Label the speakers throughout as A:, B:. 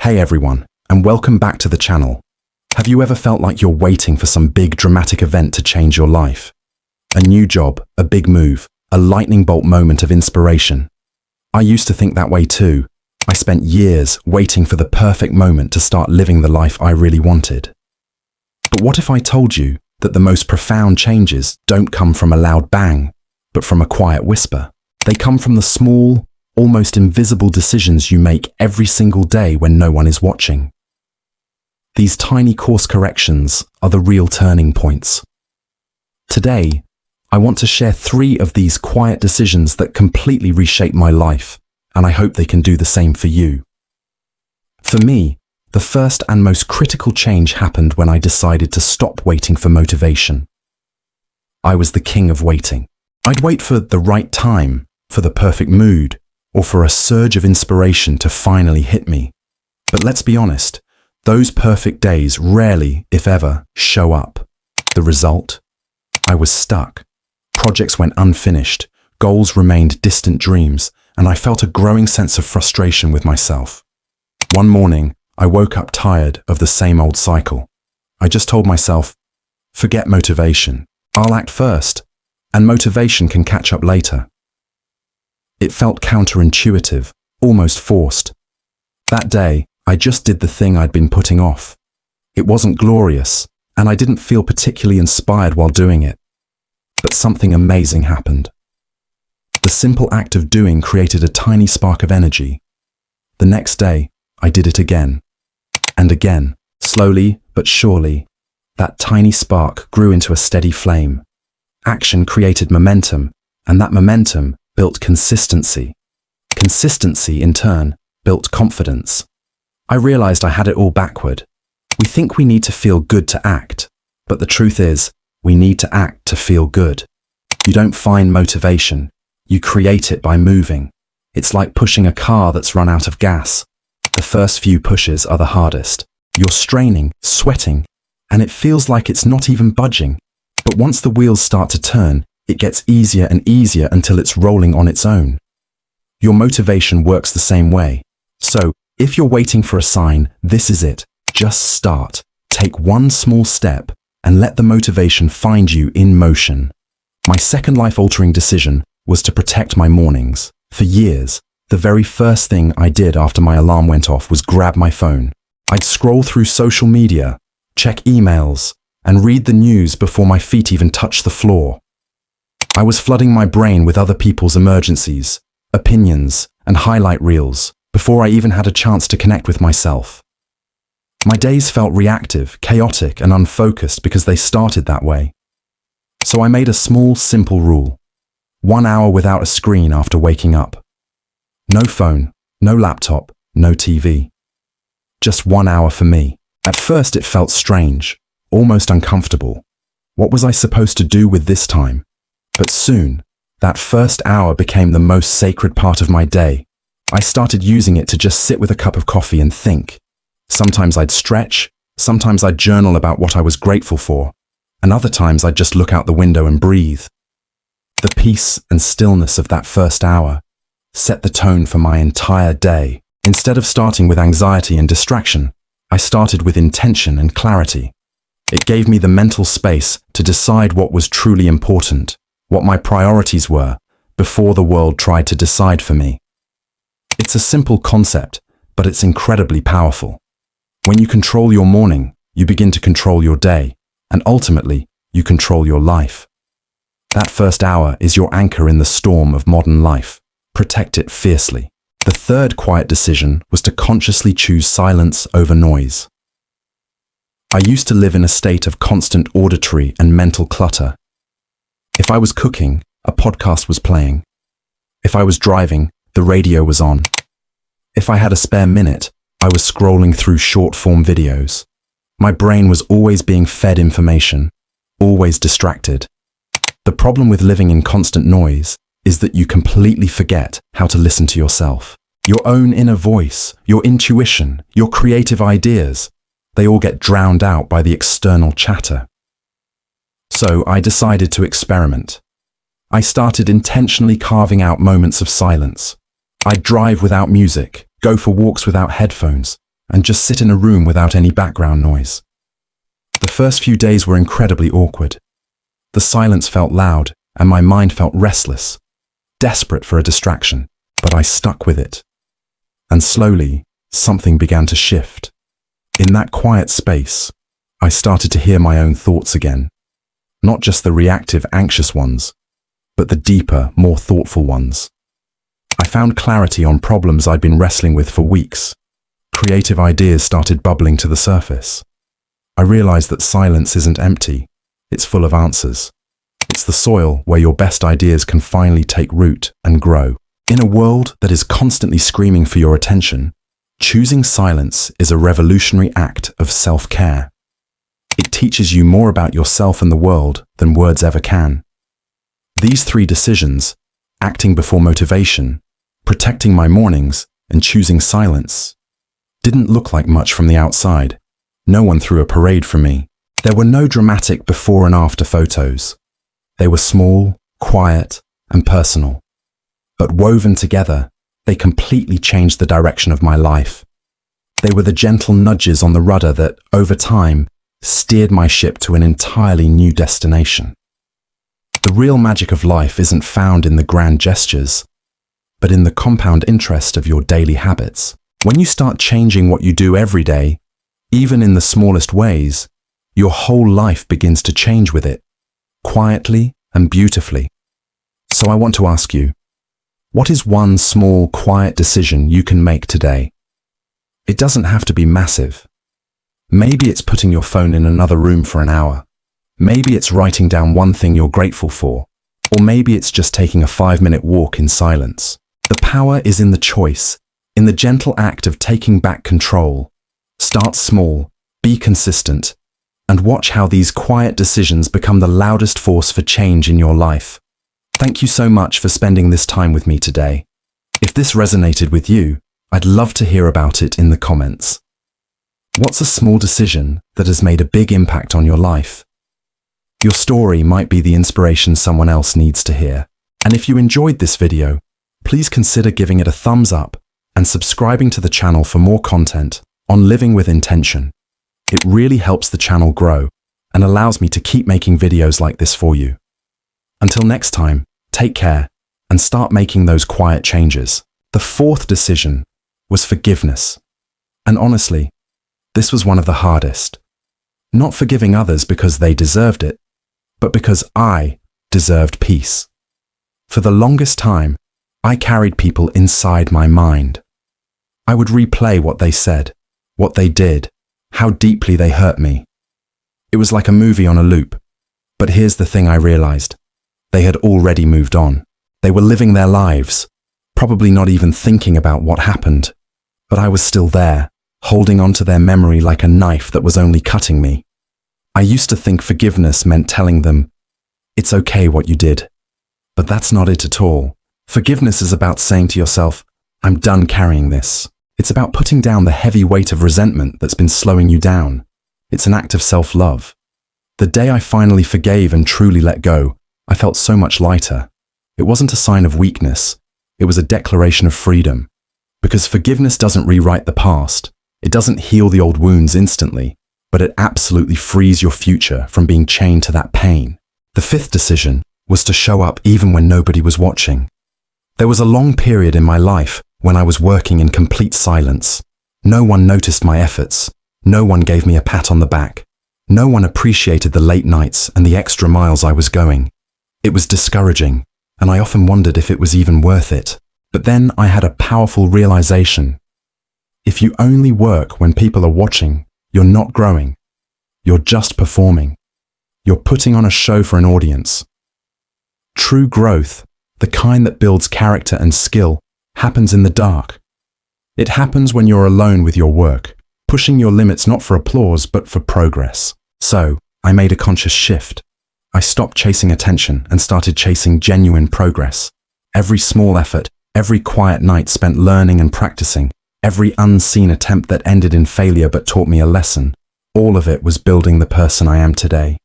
A: Hey everyone, and welcome back to the channel. Have you ever felt like you're waiting for some big dramatic event to change your life? A new job, a big move, a lightning bolt moment of inspiration. I used to think that way too. I spent years waiting for the perfect moment to start living the life I really wanted. But what if I told you that the most profound changes don't come from a loud bang, but from a quiet whisper? They come from the small, almost invisible decisions you make every single day when no one is watching. These tiny course corrections are the real turning points. Today, I want to share 3 of these quiet decisions that completely reshape my life, and I hope they can do the same for you. For me, the first and most critical change happened when I decided to stop waiting for motivation. I was the king of waiting. I'd wait for the right time, for the perfect mood, or for a surge of inspiration to finally hit me. But let's be honest, those perfect days rarely, if ever, show up. The result? I was stuck. Projects went unfinished, goals remained distant dreams, and I felt a growing sense of frustration with myself. One morning, I woke up tired of the same old cycle. I just told myself, forget motivation. I'll act first, and motivation can catch up later. It felt counterintuitive, almost forced. That day, I just did the thing I'd been putting off. It wasn't glorious, and I didn't feel particularly inspired while doing it. But something amazing happened. The simple act of doing created a tiny spark of energy. The next day, I did it again. And again, slowly but surely, that tiny spark grew into a steady flame. Action created momentum, and that momentum built consistency. Consistency, in turn, built confidence. I realized I had it all backward. We think we need to feel good to act, but the truth is, we need to act to feel good. You don't find motivation, you create it by moving. It's like pushing a car that's run out of gas. The first few pushes are the hardest. You're straining, sweating, and it feels like it's not even budging. But once the wheels start to turn, it gets easier and easier until it's rolling on its own. Your motivation works the same way. So, if you're waiting for a sign, this is it. Just start. Take one small step and let the motivation find you in motion. My second life-altering decision was to protect my mornings. For years, the very first thing I did after my alarm went off was grab my phone. I'd scroll through social media, check emails, and read the news before my feet even touched the floor. I was flooding my brain with other people's emergencies, opinions, and highlight reels before I even had a chance to connect with myself. My days felt reactive, chaotic, and unfocused because they started that way. So I made a small, simple rule. 1 hour without a screen after waking up. No phone, no laptop, no TV. Just 1 hour for me. At first it felt strange, almost uncomfortable. What was I supposed to do with this time? But soon, that first hour became the most sacred part of my day. I started using it to just sit with a cup of coffee and think. Sometimes I'd stretch, sometimes I'd journal about what I was grateful for, and other times I'd just look out the window and breathe. The peace and stillness of that first hour set the tone for my entire day. Instead of starting with anxiety and distraction, I started with intention and clarity. It gave me the mental space to decide what was truly important, what my priorities were, before the world tried to decide for me. It's a simple concept, but it's incredibly powerful. When you control your morning, you begin to control your day, and ultimately, you control your life. That first hour is your anchor in the storm of modern life. Protect it fiercely. The third quiet decision was to consciously choose silence over noise. I used to live in a state of constant auditory and mental clutter. If I was cooking, a podcast was playing. If I was driving, the radio was on. If I had a spare minute, I was scrolling through short-form videos. My brain was always being fed information, always distracted. The problem with living in constant noise is that you completely forget how to listen to yourself. Your own inner voice, your intuition, your creative ideas, they all get drowned out by the external chatter. So I decided to experiment. I started intentionally carving out moments of silence. I'd drive without music, go for walks without headphones, and just sit in a room without any background noise. The first few days were incredibly awkward. The silence felt loud, and my mind felt restless, desperate for a distraction, but I stuck with it. And slowly, something began to shift. In that quiet space, I started to hear my own thoughts again. Not just the reactive, anxious ones, but the deeper, more thoughtful ones. I found clarity on problems I'd been wrestling with for weeks. Creative ideas started bubbling to the surface. I realized that silence isn't empty, it's full of answers. It's the soil where your best ideas can finally take root and grow. In a world that is constantly screaming for your attention, choosing silence is a revolutionary act of self-care. It teaches you more about yourself and the world than words ever can. These 3 decisions, acting before motivation, protecting my mornings, and choosing silence, didn't look like much from the outside. No one threw a parade for me. There were no dramatic before and after photos. They were small, quiet, and personal. But woven together, they completely changed the direction of my life. They were the gentle nudges on the rudder that, over time, steered my ship to an entirely new destination. The real magic of life isn't found in the grand gestures, but in the compound interest of your daily habits. When you start changing what you do every day, even in the smallest ways, your whole life begins to change with it, quietly and beautifully. So I want to ask you, what is one small, quiet decision you can make today? It doesn't have to be massive. Maybe it's putting your phone in another room for an hour. Maybe it's writing down one thing you're grateful for. Or maybe it's just taking a 5-minute walk in silence. The power is in the choice, in the gentle act of taking back control. Start small, be consistent, and watch how these quiet decisions become the loudest force for change in your life. Thank you so much for spending this time with me today. If this resonated with you, I'd love to hear about it in the comments. What's a small decision that has made a big impact on your life? Your story might be the inspiration someone else needs to hear. And if you enjoyed this video, please consider giving it a thumbs up and subscribing to the channel for more content on living with intention. It really helps the channel grow and allows me to keep making videos like this for you. Until next time, take care and start making those quiet changes. The 4th decision was forgiveness. And honestly, this was one of the hardest. Not forgiving others because they deserved it, but because I deserved peace. For the longest time, I carried people inside my mind. I would replay what they said, what they did, how deeply they hurt me. It was like a movie on a loop. But here's the thing I realized. They had already moved on. They were living their lives, probably not even thinking about what happened. But I was still there, holding on to their memory like a knife that was only cutting me. I used to think forgiveness meant telling them, "It's okay what you did." But that's not it at all. Forgiveness is about saying to yourself, "I'm done carrying this." It's about putting down the heavy weight of resentment that's been slowing you down. It's an act of self-love. The day I finally forgave and truly let go, I felt so much lighter. It wasn't a sign of weakness. It was a declaration of freedom. Because forgiveness doesn't rewrite the past. It doesn't heal the old wounds instantly, but it absolutely frees your future from being chained to that pain. The 5th decision was to show up even when nobody was watching. There was a long period in my life when I was working in complete silence. No one noticed my efforts. No one gave me a pat on the back. No one appreciated the late nights and the extra miles I was going. It was discouraging, and I often wondered if it was even worth it. But then I had a powerful realization. If you only work when people are watching, you're not growing. You're just performing. You're putting on a show for an audience. True growth, the kind that builds character and skill, happens in the dark. It happens when you're alone with your work, pushing your limits not for applause but for progress. So, I made a conscious shift. I stopped chasing attention and started chasing genuine progress. Every small effort, every quiet night spent learning and practicing, every unseen attempt that ended in failure but taught me a lesson, all of it was building the person I am today.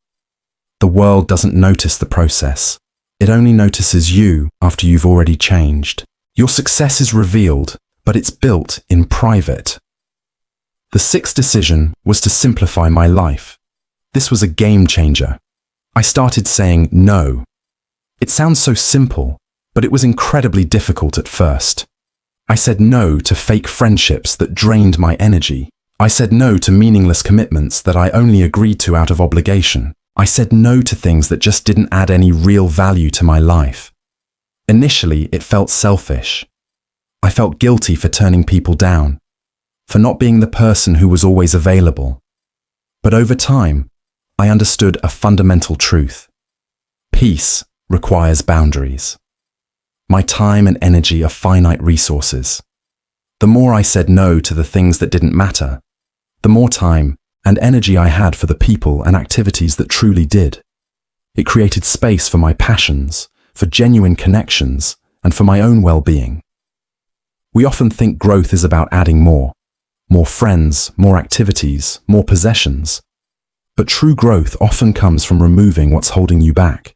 A: The world doesn't notice the process. It only notices you after you've already changed. Your success is revealed, but it's built in private. The sixth decision was to simplify my life. This was a game changer. I started saying no. It sounds so simple, but it was incredibly difficult at first. I said no to fake friendships that drained my energy. I said no to meaningless commitments that I only agreed to out of obligation. I said no to things that just didn't add any real value to my life. Initially, it felt selfish. I felt guilty for turning people down, for not being the person who was always available. But over time, I understood a fundamental truth. Peace requires boundaries. My time and energy are finite resources. The more I said no to the things that didn't matter, the more time and energy I had for the people and activities that truly did. It created space for my passions, for genuine connections, and for my own well-being. We often think growth is about adding more friends, more activities, more possessions. But true growth often comes from removing what's holding you back.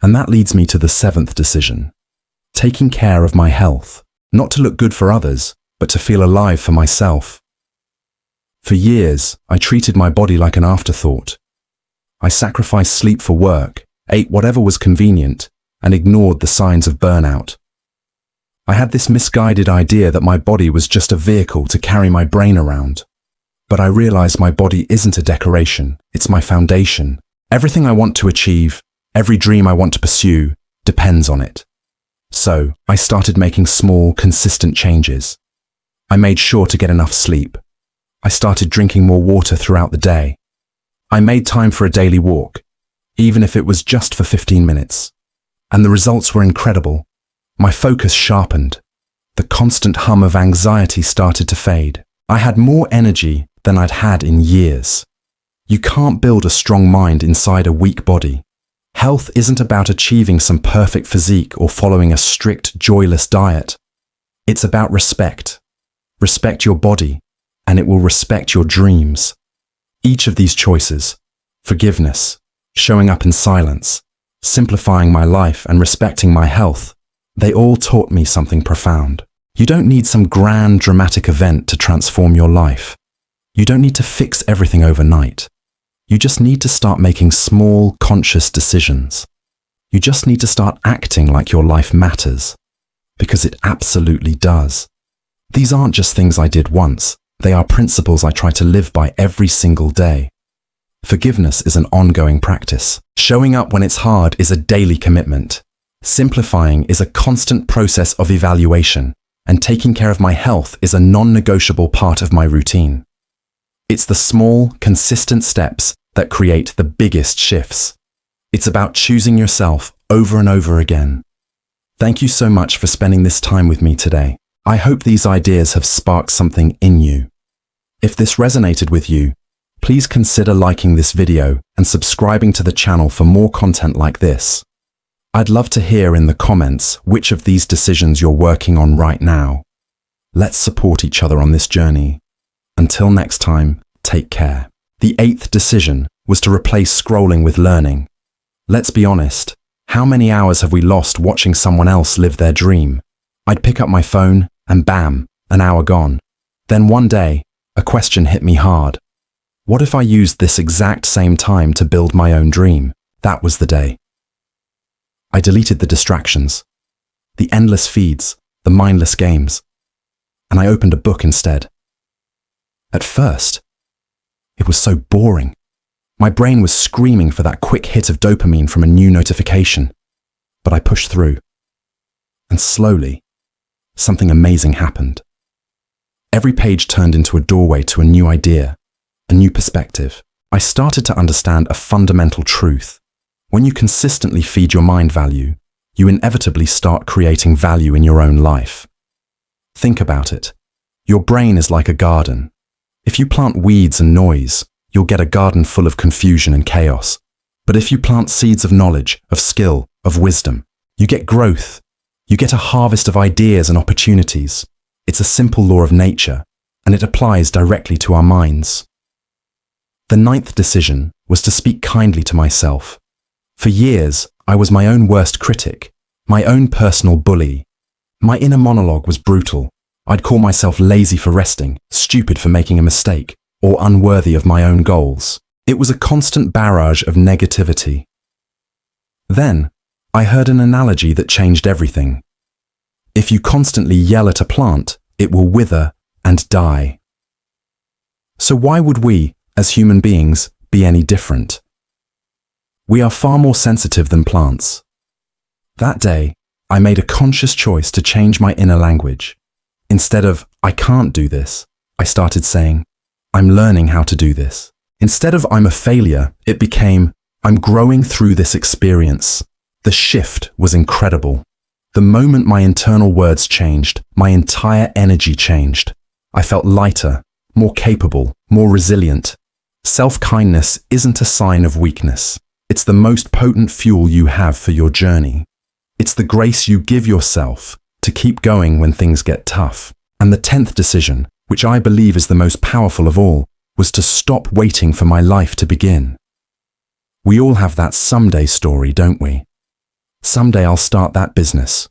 A: And that leads me to the seventh decision. Taking care of my health, not to look good for others, but to feel alive for myself. For years, I treated my body like an afterthought. I sacrificed sleep for work, ate whatever was convenient, and ignored the signs of burnout. I had this misguided idea that my body was just a vehicle to carry my brain around. But I realized my body isn't a decoration, it's my foundation. Everything I want to achieve, every dream I want to pursue, depends on it. So, I started making small, consistent changes. I made sure to get enough sleep. I started drinking more water throughout the day. I made time for a daily walk, even if it was just for 15 minutes. And the results were incredible. My focus sharpened. The constant hum of anxiety started to fade. I had more energy than I'd had in years. You can't build a strong mind inside a weak body. Health isn't about achieving some perfect physique or following a strict, joyless diet. It's about respect. Respect your body, and it will respect your dreams. Each of these choices, forgiveness, showing up in silence, simplifying my life and respecting my health, they all taught me something profound. You don't need some grand, dramatic event to transform your life. You don't need to fix everything overnight. You just need to start making small, conscious decisions. You just need to start acting like your life matters. Because it absolutely does. These aren't just things I did once. They are principles I try to live by every single day. Forgiveness is an ongoing practice. Showing up when it's hard is a daily commitment. Simplifying is a constant process of evaluation. And taking care of my health is a non-negotiable part of my routine. It's the small, consistent steps that create the biggest shifts. It's about choosing yourself over and over again. Thank you so much for spending this time with me today. I hope these ideas have sparked something in you. If this resonated with you, please consider liking this video and subscribing to the channel for more content like this. I'd love to hear in the comments which of these decisions you're working on right now. Let's support each other on this journey. Until next time, take care. The eighth decision was to replace scrolling with learning. Let's be honest, how many hours have we lost watching someone else live their dream? I'd pick up my phone and bam, an hour gone. Then one day, a question hit me hard. What if I used this exact same time to build my own dream? That was the day. I deleted the distractions, the endless feeds, the mindless games, and I opened a book instead. At first, it was so boring. My brain was screaming for that quick hit of dopamine from a new notification. But I pushed through. And slowly, something amazing happened. Every page turned into a doorway to a new idea, a new perspective. I started to understand a fundamental truth. When you consistently feed your mind value, you inevitably start creating value in your own life. Think about it. Your brain is like a garden. If you plant weeds and noise, you'll get a garden full of confusion and chaos. But if you plant seeds of knowledge, of skill, of wisdom, you get growth. You get a harvest of ideas and opportunities. It's a simple law of nature, and it applies directly to our minds. The ninth decision was to speak kindly to myself. For years, I was my own worst critic, my own personal bully. My inner monologue was brutal. I'd call myself lazy for resting, stupid for making a mistake, or unworthy of my own goals. It was a constant barrage of negativity. Then, I heard an analogy that changed everything. If you constantly yell at a plant, it will wither and die. So why would we, as human beings, be any different? We are far more sensitive than plants. That day, I made a conscious choice to change my inner language. Instead of, I can't do this, I started saying, I'm learning how to do this. Instead of, I'm a failure, it became, I'm growing through this experience. The shift was incredible. The moment my internal words changed, my entire energy changed. I felt lighter, more capable, more resilient. Self-kindness isn't a sign of weakness. It's the most potent fuel you have for your journey. It's the grace you give yourself to keep going when things get tough. And the 10th decision, which I believe is the most powerful of all, was to stop waiting for my life to begin. We all have that someday story, don't we? Someday I'll start that business.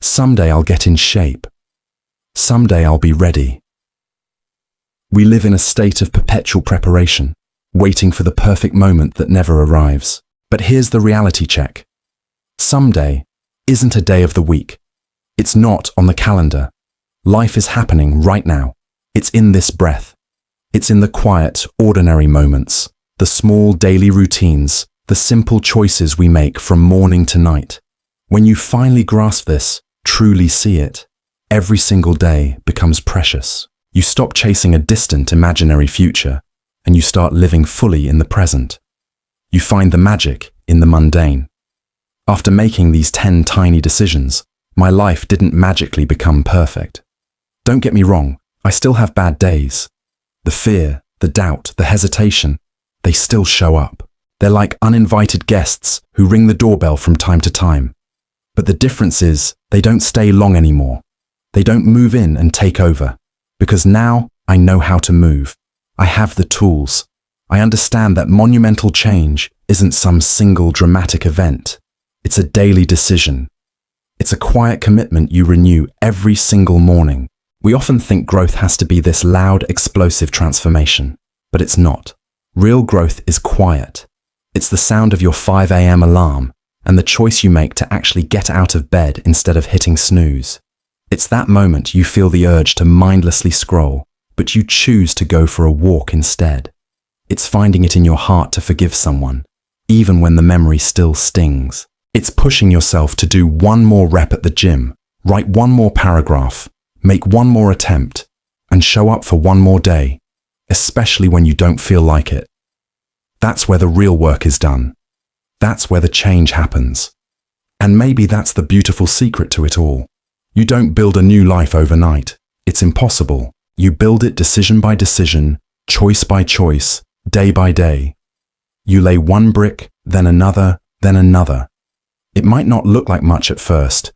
A: Someday I'll get in shape. Someday I'll be ready. We live in a state of perpetual preparation, waiting for the perfect moment that never arrives. But here's the reality check. Someday isn't a day of the week. It's not on the calendar. Life is happening right now. It's in this breath. It's in the quiet, ordinary moments, the small daily routines, the simple choices we make from morning to night. When you finally grasp this, truly see it, every single day becomes precious. You stop chasing a distant, imaginary future, and you start living fully in the present. You find the magic in the mundane. After making these 10 tiny decisions, my life didn't magically become perfect. Don't get me wrong, I still have bad days. The fear, the doubt, the hesitation, they still show up. They're like uninvited guests who ring the doorbell from time to time. But the difference is, they don't stay long anymore. They don't move in and take over. Because now I know how to move. I have the tools. I understand that monumental change isn't some single dramatic event. It's a daily decision. It's a quiet commitment you renew every single morning. We often think growth has to be this loud, explosive transformation, but it's not. Real growth is quiet. It's the sound of your 5 a.m. alarm and the choice you make to actually get out of bed instead of hitting snooze. It's that moment you feel the urge to mindlessly scroll, but you choose to go for a walk instead. It's finding it in your heart to forgive someone, even when the memory still stings. It's pushing yourself to do one more rep at the gym, write one more paragraph, make one more attempt, and show up for one more day, especially when you don't feel like it. That's where the real work is done. That's where the change happens. And maybe that's the beautiful secret to it all. You don't build a new life overnight. It's impossible. You build it decision by decision, choice by choice, day by day. You lay one brick, then another, then another. It might not look like much at first,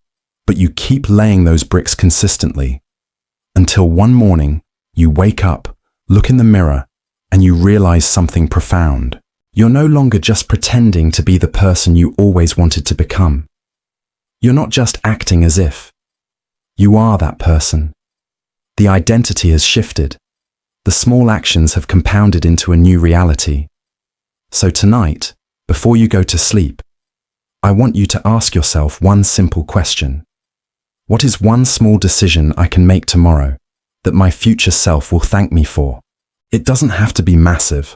A: but you keep laying those bricks consistently. Until one morning, you wake up, look in the mirror, and you realize something profound. You're no longer just pretending to be the person you always wanted to become. You're not just acting as if. You are that person. The identity has shifted. The small actions have compounded into a new reality. So tonight, before you go to sleep, I want you to ask yourself one simple question. What is one small decision I can make tomorrow that my future self will thank me for? It doesn't have to be massive.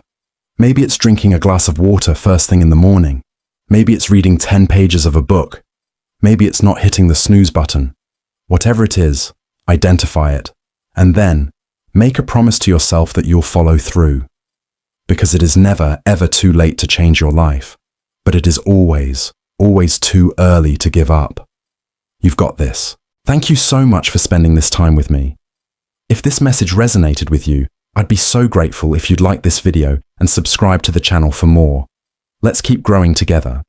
A: Maybe it's drinking a glass of water first thing in the morning. Maybe it's reading 10 pages of a book. Maybe it's not hitting the snooze button. Whatever it is, identify it, and then make a promise to yourself that you'll follow through. Because it is never, ever too late to change your life, but it is always, always too early to give up. You've got this. Thank you so much for spending this time with me. If this message resonated with you, I'd be so grateful if you'd like this video and subscribe to the channel for more. Let's keep growing together.